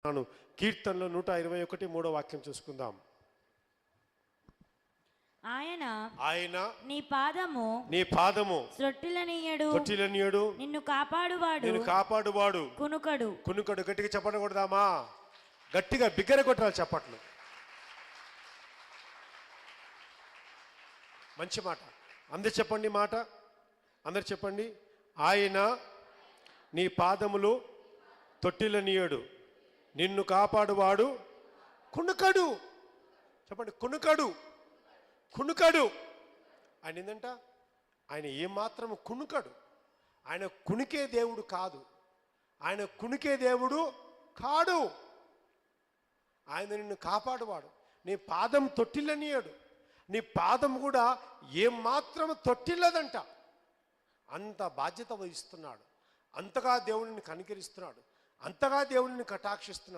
కీర్తనలో 121 వాక్యం చూసుకుందాం. ఆయన నీ పాదము త్రొట్టిల్లనీయడు నిన్ను కాపాడువాడు కునుకడు. గట్టిగా చెప్పకూడదామా? గట్టిగా బిగ్గర కొట్టాలి చప్పట్లు. మంచి మాట. అందరు చెప్పండి మాట. అందరు చెప్పండి. ఆయన నీ పాదములు తొట్టిల్లనీయడు, నిన్ను కాపాడువాడు కునుకడు. చెప్పండి, కునుకడు. ఆయన ఏంటంట? ఆయన ఏమాత్రం కునుకడు. ఆయన కునికే దేవుడు కాదు. ఆయన కునికే దేవుడు కాడు. ఆయన నిన్ను కాపాడువాడు. నీ పాదం తొట్టిల్లనీయడు. నీ పాదం కూడా ఏమాత్రం తొట్టిల్లదంట. అంత బాధ్యత వహిస్తున్నాడు. అంతగా దేవుడిని కనికరిస్తున్నాడు. అంతగా దేవుడిని కటాక్షిస్తున్నాడు.